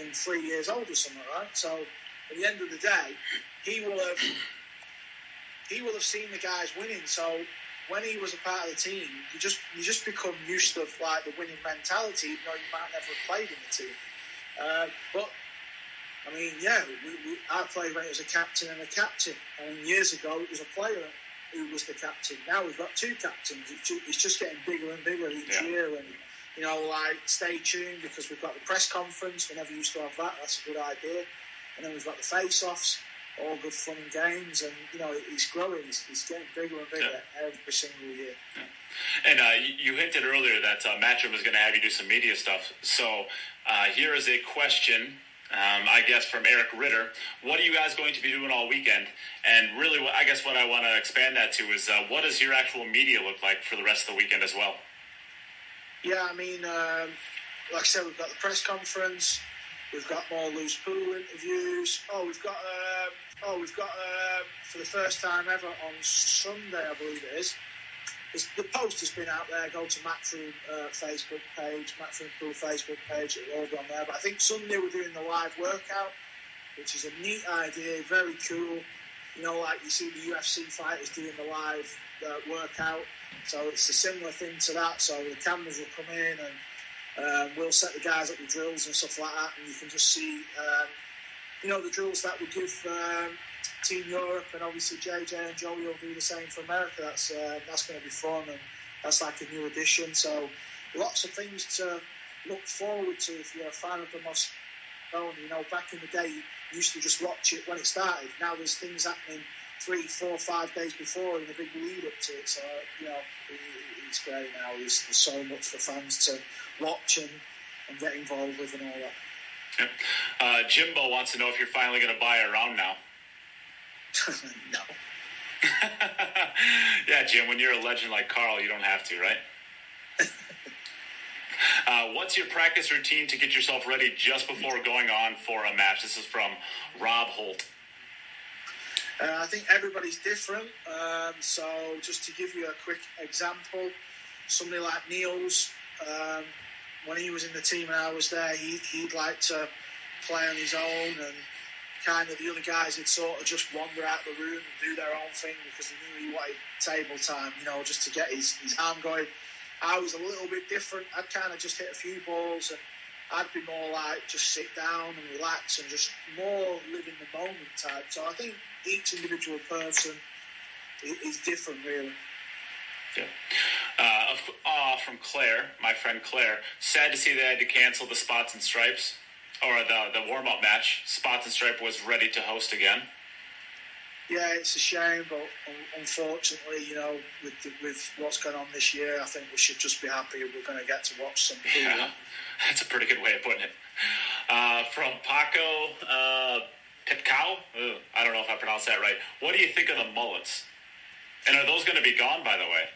years old or something, right? So at the end of the day, he will have seen the guys winning. So when he was a part of the team, you just become used to like the winning mentality, even though you might never have played in the team. But I mean, I played when it was a captain and a captain. I mean, years ago it was a player who was the captain. Now we've got 2 captains. It's just getting bigger and bigger each year. And stay tuned because we've got the press conference. We never used to have that. That's a good idea. And then we've got the face-offs. All good fun and games, and it's growing. It's getting bigger and bigger every single year. Yeah. And you hinted earlier that Matchroom was going to have you do some media stuff. So here is a question, I guess, from Eric Ritter. What are you guys going to be doing all weekend? And really, I guess what I want to expand that to is what does your actual media look like for the rest of the weekend as well? Yeah, I mean, like I said, we've got the press conference. We've got more loose pool interviews. We've got for the first time ever on Sunday, I believe it is. the post has been out there. Go to Matchroom Facebook page, Matchroom Pool Facebook page. It'll all be on there. But I think Sunday we're doing the live workout, which is a neat idea, very cool. You know, like you see the UFC fighters doing the live workout. So it's a similar thing to that. So the cameras will come in and we'll set the guys up with drills and stuff like that. And you can just see, you know, the drills that we give Team Europe, and obviously JJ and Joey will do the same for America. That's going to be fun, and that's like a new addition. So lots of things to look forward to if you're a fan of the Mosconi. You know, back in the day, you used to just watch it when it started. Now there's things happening 3, 4, 5 days before in a big lead up to it. So, you know, it's great now. There's so much for fans to watch and get involved with and all that. Yep. Jimbo wants to know if you're finally going to buy a round now. No. Yeah, Jim, when you're a legend like Karl, you don't have to, right? What's your practice routine to get yourself ready just before going on for a match? This is from Rob Holt. I think everybody's different. So just to give you a quick example, somebody like Niels, when he was in the team and I was there, he'd like to play on his own, and kind of the other guys would sort of just wander out the room and do their own thing because they knew he wanted table time, you know, just to get his arm going. I was a little bit different. I'd kind of just hit a few balls, and I'd be more like just sit down and relax and just more live in the moment type. So I think each individual person is different, really. Yeah. From Claire, my friend Claire, sad to see they had to cancel the Spots and Stripes, or the warm-up match. Spots and Stripe was ready to host again. Yeah, it's a shame, but unfortunately, you know, with what's going on this year, I think we should just be happy we're going to get to watch some pool. Yeah, that's a pretty good way of putting it. From Paco Pitcow, I don't know if I pronounced that right. What do you think of the mullets? And are those going to be gone, by the way?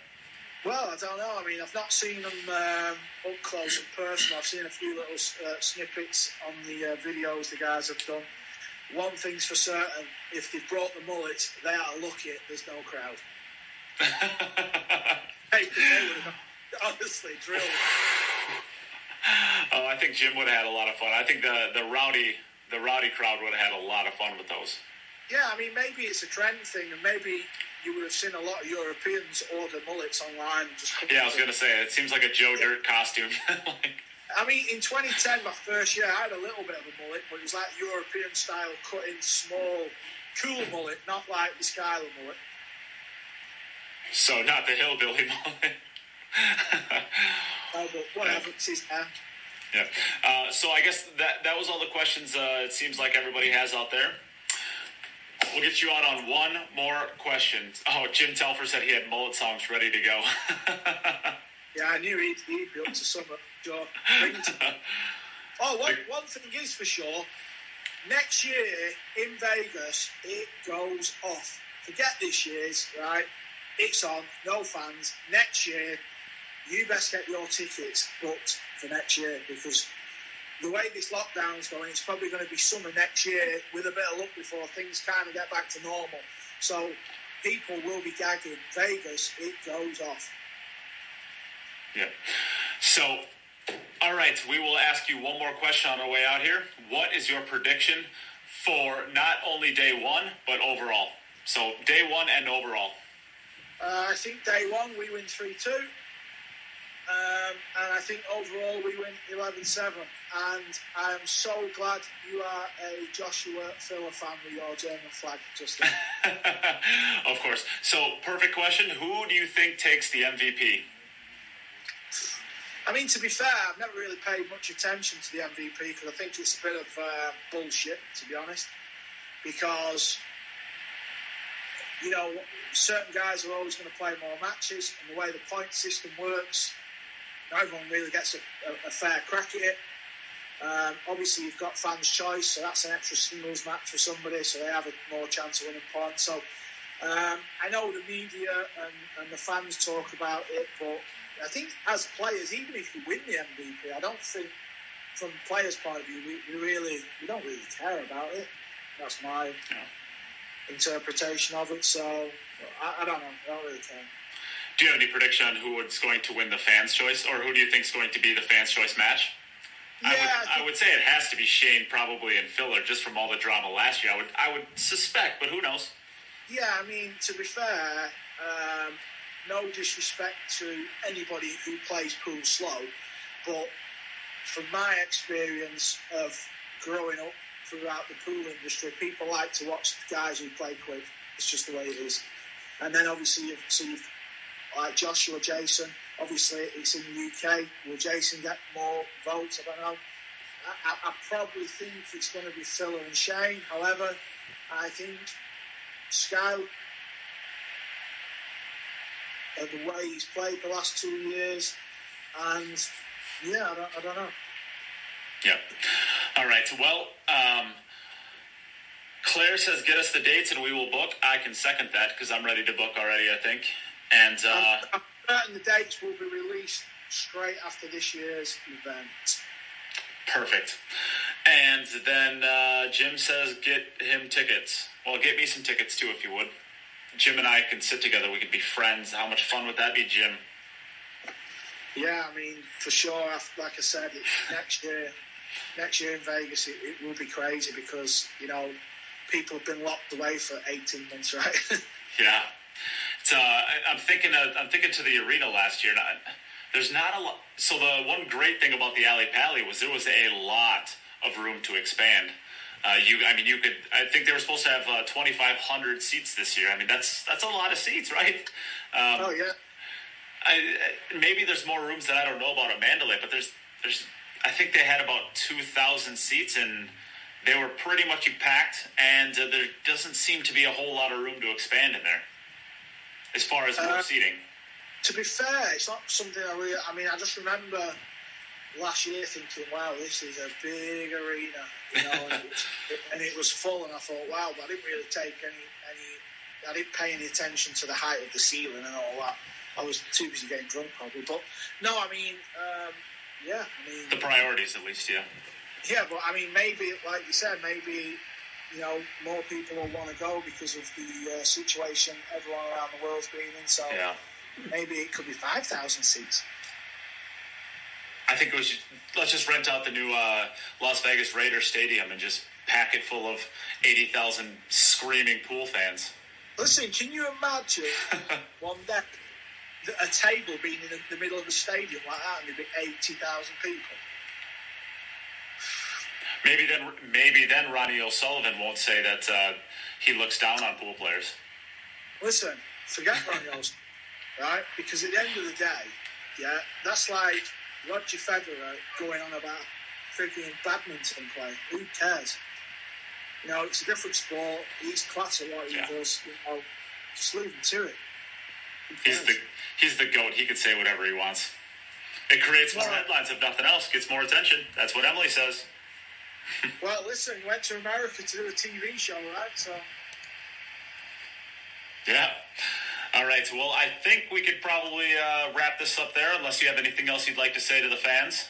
Well, I don't know. I mean, I've not seen them up close and personal. I've seen a few little snippets on the videos the guys have done. One thing's for certain, if they've brought the mullets, they are lucky there's no crowd. Hey, they would have, honestly, drilled. Oh, I think Jim would have had a lot of fun. I think the rowdy crowd would have had a lot of fun with those. Yeah, I mean, maybe it's a trend thing, and maybe you would have seen a lot of Europeans order mullets online. Yeah, I was going to say, it seems like a Joe Dirt costume. I mean, in 2010, my first year, I had a little bit of a mullet, but it was like European style, cut in small, cool mullet, not like the Skylar mullet. So not the hillbilly mullet. Oh, but whatever, it's his hair. Yeah. So I guess that was all the questions it seems like everybody has out there. We'll get you out on one more question. Oh, Jim Telfer said he had mullet songs ready to go. Yeah, I knew he'd be up to something. Sure. One thing is for sure, next year in Vegas, it goes off. Forget this year's, right? It's on, no fans. Next year, you best get your tickets booked for next year, because the way this lockdown's going, it's probably going to be summer next year with a bit of luck before things kind of get back to normal. So people will be gagging. Vegas, it goes off. Yeah. So, all right, we will ask you one more question on our way out here. What is your prediction for not only day one, but overall? So, day one and overall. I think day one we win 3-2. And I think overall we win 11-7. And I am so glad you are a Joshua Filler fan with your German flag, Justin. Of course. So, perfect question. Who do you think takes the MVP? I mean, to be fair, I've never really paid much attention to the MVP because I think it's a bit of bullshit, to be honest. Because, you know, certain guys are always going to play more matches, and the way the point system works, not everyone really gets a fair crack at it. Obviously, you've got fans' choice, so that's an extra singles match for somebody, so they have a more chance of winning points. So I know the media and the fans talk about it, but I think as players, even if you win the MVP, I don't think, from players' point of view, we don't really care about it. That's my interpretation of it. So I don't know. I don't really care. Do you have any prediction on who is going to win the fans' choice, or who do you think is going to be the fans' choice match? Yeah, I would say it has to be Shane, probably, and Filler, just from all the drama last year. I would suspect, but who knows? Yeah, I mean, to be fair, no disrespect to anybody who plays pool slow, but from my experience of growing up throughout the pool industry, people like to watch the guys who play quick. It's just the way it is. And then obviously you've like Joshua, Jason. Obviously it's in the UK. Will Jason get more votes? I don't know. I probably think it's going to be Filler and Shane. However, I think Sky, the way he's played the last 2 years, and yeah, I don't know. Yeah. All right. Well, Claire says, get us the dates and we will book. I can second that because I'm ready to book already, I think. And I'm certain the dates will be released straight after this year's event. Perfect. And then Jim says, get him tickets. Well, get me some tickets too, if you would. Jim and I can sit together. We could be friends. How much fun would that be, Jim? Yeah, I mean, for sure. Like I said, next year in Vegas, it will be crazy because, you know, people have been locked away for 18 months, right? Yeah. So I'm thinking to the arena last year. There's not a lot. So the one great thing about the Alley Pally was there was a lot of room to expand. I think they were supposed to have 2,500 seats this year. I mean, that's a lot of seats, right? Oh yeah. Maybe there's more rooms that I don't know about at Mandalay, but there's I think they had about 2,000 seats, and they were pretty much packed. And there doesn't seem to be a whole lot of room to expand in there, as far as more seating. To be fair, it's not something I just remember last year thinking, wow, this is a big arena, you know, and it was full, and I thought, wow, but I didn't really take I didn't pay any attention to the height of the ceiling and all that. I was too busy getting drunk, probably. But no, I mean, the priorities, at least, yeah. Yeah, but I mean, maybe, like you said, maybe, you know, more people will want to go because of the situation everyone around the world's been in. So maybe it could be 5,000 seats. I think let's just rent out the new Las Vegas Raiders Stadium and just pack it full of 80,000 screaming pool fans. Listen, can you imagine one day a table being in the middle of the stadium like that and there'd be 80,000 people? Maybe then Ronnie O'Sullivan won't say that he looks down on pool players. Listen, forget Ronnie O'Sullivan, right? Because at the end of the day, yeah, that's like Roger Federer going on about freaking badminton play. Who cares? You know, it's a different sport. He's class at what he does. You know, just leave him to it. He's the GOAT. He can say whatever he wants. It creates more headlines if nothing else. Gets more attention. That's what Emily says. Well, listen, he went to America to do a TV show, right? So. Yeah. All right. Well, I think we could probably wrap this up there, unless you have anything else you'd like to say to the fans.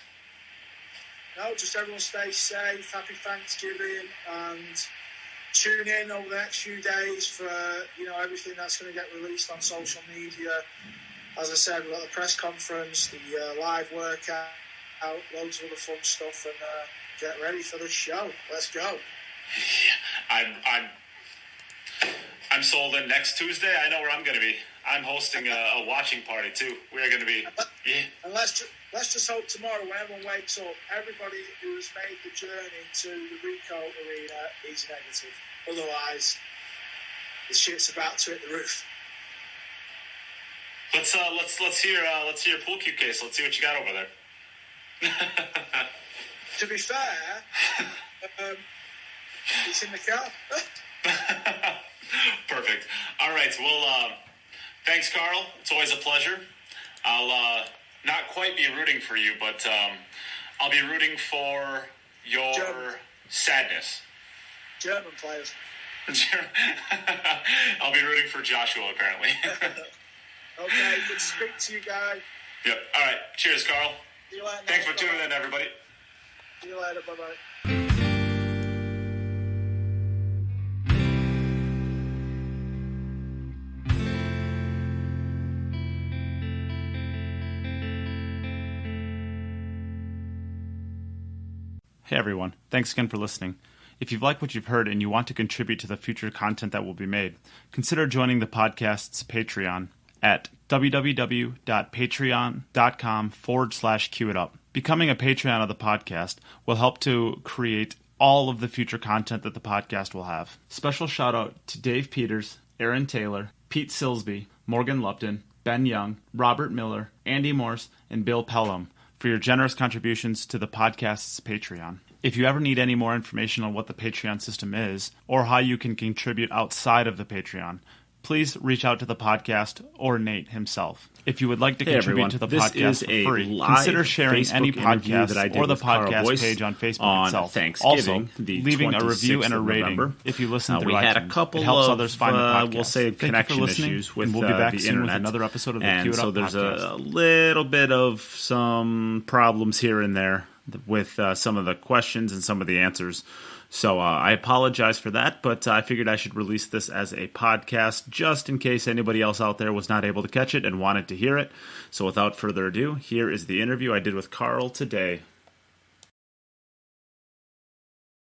No, just everyone stay safe. Happy Thanksgiving, and tune in over the next few days for everything that's going to get released on social media. As I said, we've got the press conference, the live workout, loads of other fun stuff, and get ready for the show. Let's go. I'm sold in. Next Tuesday, I know where I'm going to be. I'm hosting a watching party too. We are going to be. Yeah. And let's just hope tomorrow, when everyone wakes up, everybody who's made the journey to the Rico Arena is negative. Otherwise, the shit's about to hit the roof. Let's hear your pool cue case. Let's see what you got over there. To be fair, it's in the car. Perfect. All right. Well, thanks, Karl. It's always a pleasure. I'll not quite be rooting for you, but I'll be rooting for your sadness. German players. I'll be rooting for Joshua, apparently. Okay, good to speak to you guys. Yep. All right. Cheers, Karl. See you later. Thanks for tuning in, everybody. See you later. Bye-bye. Hey everyone, thanks again for listening. If you've liked what you've heard and you want to contribute to the future content that will be made, consider joining the podcast's Patreon at www.patreon.com/QItUp. Becoming a Patreon of the podcast will help to create all of the future content that the podcast will have. Special shout out to Dave Peters, Aaron Taylor, Pete Silsby, Morgan Lupton, Ben Young, Robert Miller, Andy Morse, and Bill Pelham for your generous contributions to the podcast's Patreon. If you ever need any more information on what the Patreon system is, or how you can contribute outside of the Patreon, please reach out to the podcast or Nate himself. If you would like to contribute to the podcast for free, consider sharing any podcast that I did or the with Karl podcast Boyes page on Facebook on itself. Thanksgiving, Also, the leaving a review 26th and a of rating November. if you listen through We had a iTunes. couple It helps of, others find the podcast. we'll say, Thank you connection for listening, issues with and we'll be back the soon internet. with another episode of the And Queue It so Up there's podcast. a little bit of some problems here and there with some of the questions and some of the answers. So I apologize for that, but I figured I should release this as a podcast just in case anybody else out there was not able to catch it and wanted to hear it. So without further ado, here is the interview I did with Karl today.